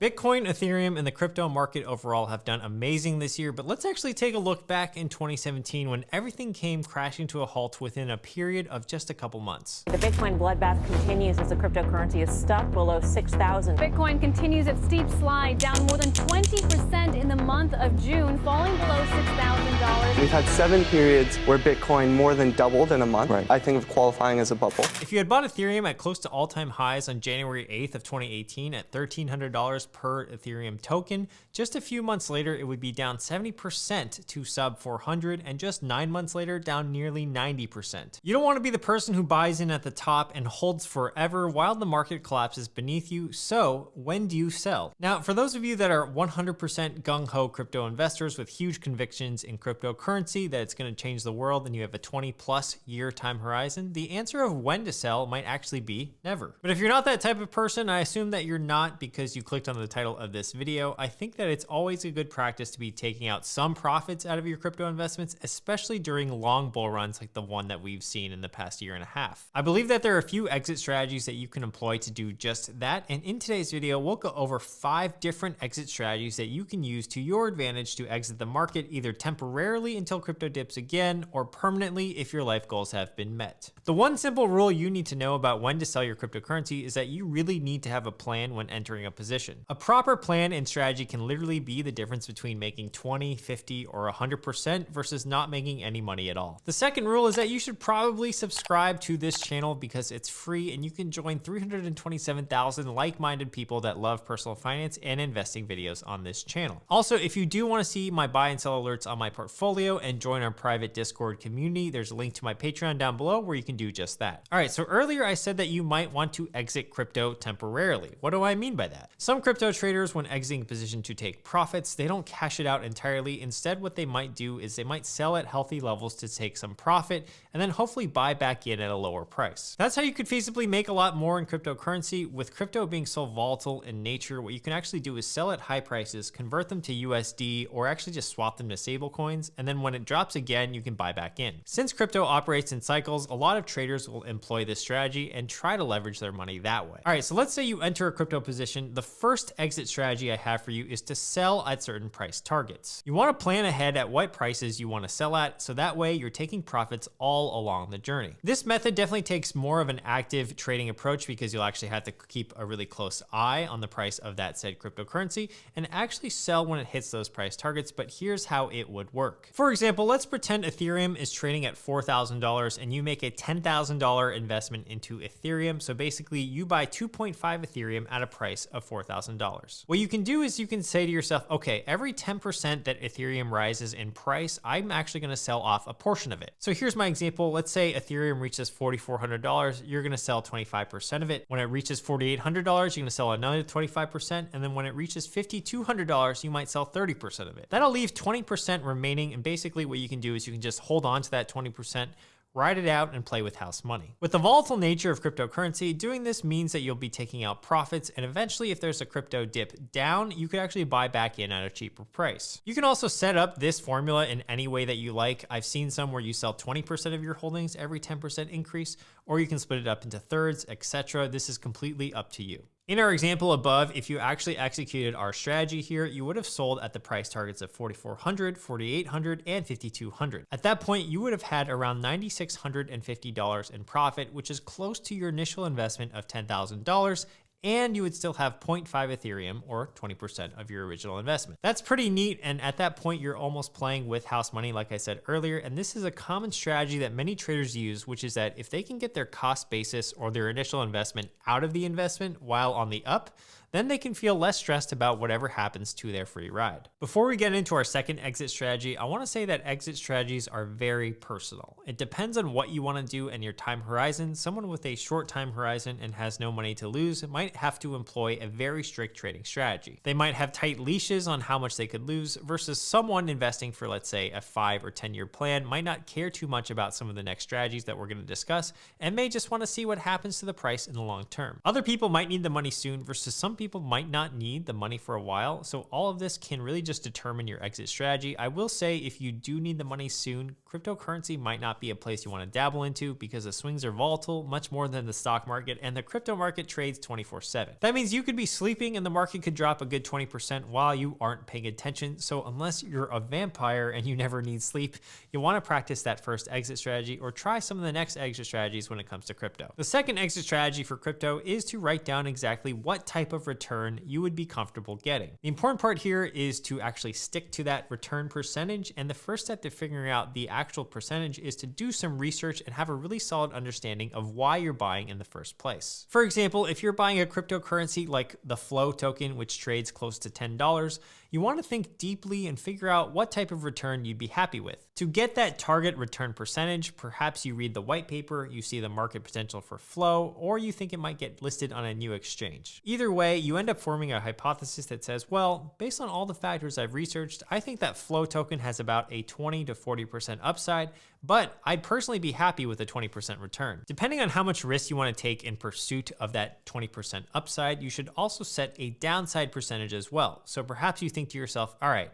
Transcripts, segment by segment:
Bitcoin, Ethereum, and the crypto market overall have done amazing this year, but let's actually take a look back in 2017 when everything came crashing to a halt within a period of just a couple months. The Bitcoin bloodbath continues as the cryptocurrency is stuck below 6,000. Bitcoin continues its steep slide, down more than 20% in the month of June, falling below $6,000. We've had 7 periods where Bitcoin more than doubled in a month. Right. I think of qualifying as a bubble. If you had bought Ethereum at close to all-time highs on January 8th of 2018 at $1,300 per Ethereum token, just a few months later, it would be down 70% to sub 400, and just 9 months later, down nearly 90%. You don't want to be the person who buys in at the top and holds forever while the market collapses beneath you, so when do you sell? Now, for those of you that are 100% gung-ho crypto investors with huge convictions in cryptocurrency that it's going to change the world and you have a 20+ year time horizon, the answer of when to sell might actually be never. But if you're not that type of person, I assume that you're not because you clicked on the title of this video. I think that it's always a good practice to be taking out some profits out of your crypto investments, especially during long bull runs like the one that we've seen in the past year and a half. I believe that there are a few exit strategies that you can employ to do just that, and in today's video, we'll go over 5 different exit strategies that you can use to your advantage to exit the market either temporarily until crypto dips again or permanently if your life goals have been met. The one simple rule you need to know about when to sell your cryptocurrency is that you really need to have a plan when entering a position. A proper plan and strategy can literally be the difference between making 20, 50, or 100% versus not making any money at all. The second rule is that you should probably subscribe to this channel because it's free and you can join 327,000 like-minded people that love personal finance and investing videos on this channel. Also, if you do want to see my buy and sell alerts on my portfolio and join our private Discord community, there's a link to my Patreon down below where you can do just that. All right, so earlier I said that you might want to exit crypto temporarily. What do I mean by that? Some crypto traders, when exiting a position to take profits, they don't cash it out entirely. Instead, what they might do is they might sell at healthy levels to take some profit and then hopefully buy back in at a lower price. That's how you could feasibly make a lot more in cryptocurrency. With crypto being so volatile in nature, what you can actually do is sell at high prices, convert them to USD, or actually just swap them to stable coins, and then when it drops again, you can buy back in. Since crypto operates in cycles, a lot of traders will employ this strategy and try to leverage their money that way. All right, so let's say you enter a crypto position. The first exit strategy I have for you is to sell at certain price targets. You want to plan ahead at what prices you want to sell at, so that way you're taking profits all along the journey. This method definitely takes more of an active trading approach because you'll actually have to keep a really close eye on the price of that said cryptocurrency and actually sell when it hits those price targets, but here's how it would work. For example, let's pretend Ethereum is trading at $4,000 and you make a $10,000 investment into Ethereum. So basically you buy 2.5 Ethereum at a price of $4,000. What you can do is you can say to yourself, okay, every 10% that Ethereum rises in price, I'm actually going to sell off a portion of it. So here's my example. Let's say Ethereum reaches $4,400. You're going to sell 25% of it. When it reaches $4,800, you're going to sell another 25%. And then when it reaches $5,200, you might sell 30% of it. That'll leave 20% remaining. And basically what you can do is you can just hold on to that 20%, ride it out, and play with house money. With the volatile nature of cryptocurrency, doing this means that you'll be taking out profits, and eventually if there's a crypto dip down, you could actually buy back in at a cheaper price. You can also set up this formula in any way that you like. I've seen some where you sell 20% of your holdings every 10% increase, or you can split it up into thirds, etc. This is completely up to you. In our example above, if you actually executed our strategy here, you would have sold at the price targets of $4,400, $4,800, and $5,200. At that point, you would have had around $9,650 in profit, which is close to your initial investment of $10,000, and you would still have 0.5 Ethereum or 20% of your original investment. That's pretty neat, and at that point, you're almost playing with house money, like I said earlier, and this is a common strategy that many traders use, which is that if they can get their cost basis or their initial investment out of the investment while on the up, then they can feel less stressed about whatever happens to their free ride. Before we get into our second exit strategy, I want to say that exit strategies are very personal. It depends on what you want to do and your time horizon. Someone with a short time horizon and has no money to lose might have to employ a very strict trading strategy. They might have tight leashes on how much they could lose versus someone investing for, let's say, a 5 or 10-year plan might not care too much about some of the next strategies that we're going to discuss and may just want to see what happens to the price in the long term. Other people might need the money soon versus some people people might not need the money for a while, so all of this can really just determine your exit strategy. I will say if you do need the money soon, cryptocurrency might not be a place you want to dabble into because the swings are volatile much more than the stock market, and the crypto market trades 24/7. That means you could be sleeping and the market could drop a good 20% while you aren't paying attention. So unless you're a vampire and you never need sleep, you want to practice that first exit strategy or try some of the next exit strategies when it comes to crypto. The second exit strategy for crypto is to write down exactly what type of return you would be comfortable getting. The important part here is to actually stick to that return percentage, and the first step to figuring out the actual percentage is to do some research and have a really solid understanding of why you're buying in the first place. For example, if you're buying a cryptocurrency like the Flow token, which trades close to $10, you want to think deeply and figure out what type of return you'd be happy with. To get that target return percentage, perhaps you read the white paper, you see the market potential for Flow, or you think it might get listed on a new exchange. Either way, you end up forming a hypothesis that says, well, based on all the factors I've researched, I think that Flow token has about a 20 to 40% upside, but I'd personally be happy with a 20% return. Depending on how much risk you want to take in pursuit of that 20% upside, you should also set a downside percentage as well. So perhaps you think to yourself, all right,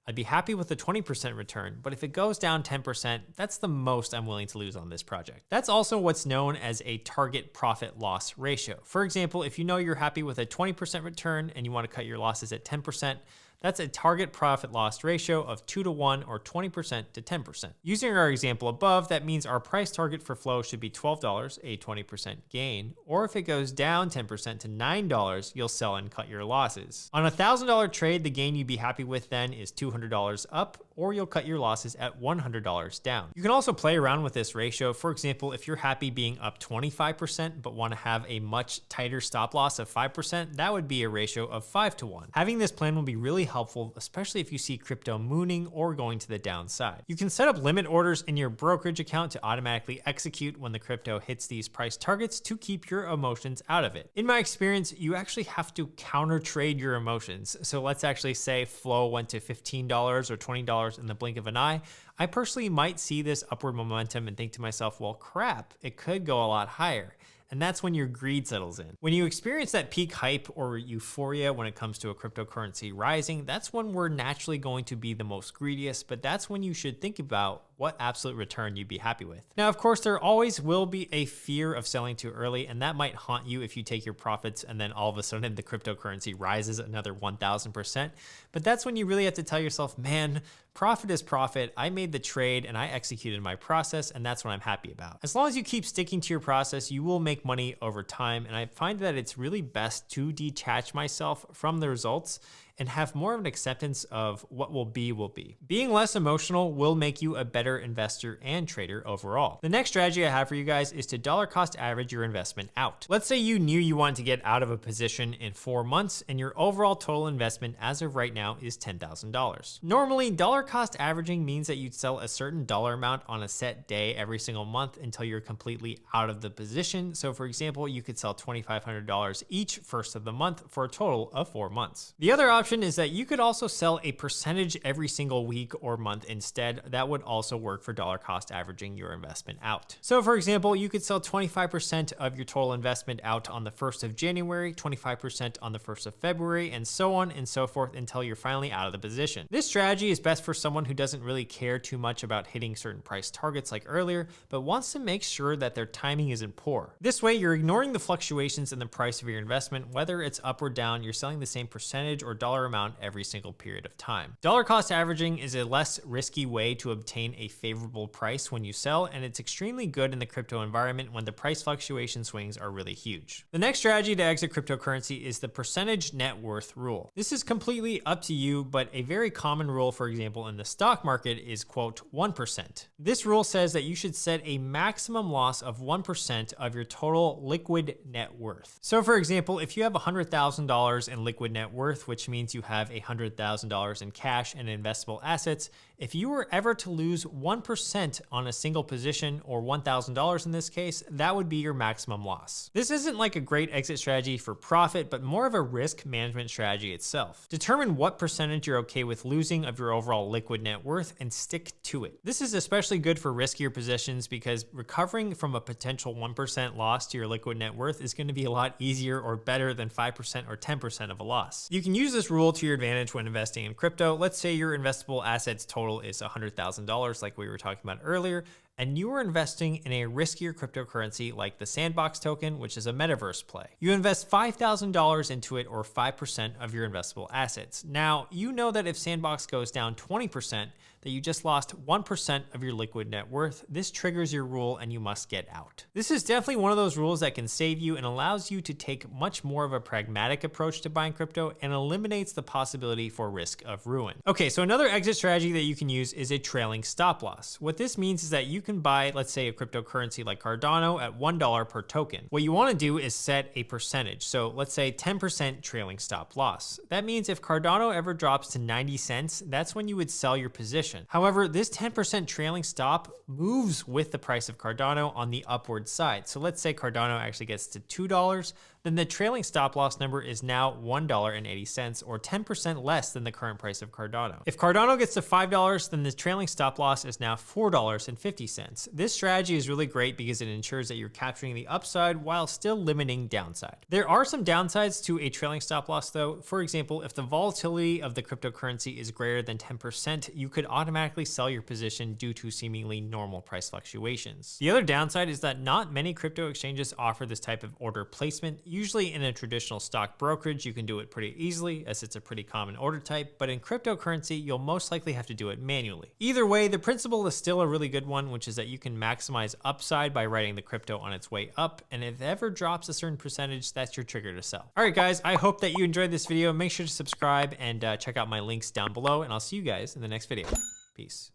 I'd be happy with a 20% return, but if it goes down 10%, that's the most I'm willing to lose on this project. That's also what's known as a target profit loss ratio. For example, if you know you're happy with a 20% return and you want to cut your losses at 10%, that's a target profit loss ratio of 2 to 1 or 20% to 10%. Using our example above, that means our price target for Flow should be $12, a 20% gain, or if it goes down 10% to $9, you'll sell and cut your losses. On a $1,000 trade, the gain you'd be happy with then is $200 up, or you'll cut your losses at $100 down. You can also play around with this ratio. For example, if you're happy being up 25% but want to have a much tighter stop loss of 5%, that would be a ratio of 5 to 1. Having this plan will be really helpful, especially if you see crypto mooning or going to the downside. You can set up limit orders in your brokerage account to automatically execute when the crypto hits these price targets to keep your emotions out of it. In my experience, you actually have to counter trade your emotions. So let's actually say Flow went to $15 or $20 in the blink of an eye. I personally might see this upward momentum and think to myself, well, crap, it could go a lot higher. And that's when your greed settles in. When you experience that peak hype or euphoria when it comes to a cryptocurrency rising, that's when we're naturally going to be the most greediest, but that's when you should think about what absolute return you'd be happy with. Now, of course, there always will be a fear of selling too early, and that might haunt you if you take your profits and then all of a sudden the cryptocurrency rises another 1,000%. But that's when you really have to tell yourself, man, profit is profit. I made the trade and I executed my process, and that's what I'm happy about. As long as you keep sticking to your process, you will make money over time. And I find that it's really best to detach myself from the results and have more of an acceptance of what will be will be. Being less emotional will make you a better investor and trader overall. The next strategy I have for you guys is to dollar cost average your investment out. Let's say you knew you wanted to get out of a position in 4 months and your overall total investment as of right now is $10,000. Normally, dollar cost averaging means that you'd sell a certain dollar amount on a set day every single month until you're completely out of the position. So for example, you could sell $2,500 each first of the month for a total of 4 months. The other option is that you could also sell a percentage every single week or month instead. That would also work for dollar cost averaging your investment out. So for example, you could sell 25% of your total investment out on the 1st of January, 25% on the 1st of February, and so on and so forth until you're finally out of the position. This strategy is best for someone who doesn't really care too much about hitting certain price targets like earlier, but wants to make sure that their timing isn't poor. This way, you're ignoring the fluctuations in the price of your investment, whether it's up or down, you're selling the same percentage or dollar amount every single period of time. Dollar cost averaging is a less risky way to obtain a favorable price when you sell, and it's extremely good in the crypto environment when the price fluctuation swings are really huge. The next strategy to exit cryptocurrency is the percentage net worth rule. This is completely up to you, but a very common rule, for example, in the stock market is, quote, 1%. This rule says that you should set a maximum loss of 1% of your total liquid net worth. So for example, if you have $100,000 in liquid net worth, which means you have $100,000 in cash and investable assets, if you were ever to lose 1% on a single position, or $1,000 in this case, that would be your maximum loss. This isn't like a great exit strategy for profit, but more of a risk management strategy itself. Determine what percentage you're okay with losing of your overall liquid net worth and stick to it. This is especially good for riskier positions because recovering from a potential 1% loss to your liquid net worth is going to be a lot easier or better than 5% or 10% of a loss. You can use this rule to your advantage when investing in crypto. Let's say your investable assets total is $100,000 like we were talking about earlier, and you are investing in a riskier cryptocurrency like the Sandbox token, which is a metaverse play. You invest $5,000 into it, or 5% of your investable assets. Now, you know that if Sandbox goes down 20%, that you just lost 1% of your liquid net worth. This triggers your rule and you must get out. This is definitely one of those rules that can save you and allows you to take much more of a pragmatic approach to buying crypto and eliminates the possibility for risk of ruin. Okay, so another exit strategy that you can use is a trailing stop loss. What this means is that you can buy, let's say, a cryptocurrency like Cardano at $1 per token. What you want to do is set a percentage. So let's say 10% trailing stop loss. That means if Cardano ever drops to 90 cents, that's when you would sell your position. However, this 10% trailing stop moves with the price of Cardano on the upward side. So let's say Cardano actually gets to $2, then the trailing stop loss number is now $1.80, or 10% less than the current price of Cardano. If Cardano gets to $5, then the trailing stop loss is now $4.50. This strategy is really great because it ensures that you're capturing the upside while still limiting downside. There are some downsides to a trailing stop loss though. For example, if the volatility of the cryptocurrency is greater than 10%, you could automatically sell your position due to seemingly normal price fluctuations. The other downside is that not many crypto exchanges offer this type of order placement. Usually in a traditional stock brokerage, you can do it pretty easily as it's a pretty common order type, but in cryptocurrency, you'll most likely have to do it manually. Either way, the principle is still a really good one, which is that you can maximize upside by riding the crypto on its way up, and if it ever drops a certain percentage, that's your trigger to sell. All right, guys, I hope that you enjoyed this video. Make sure to subscribe and check out my links down below, and I'll see you guys in the next video. Peace.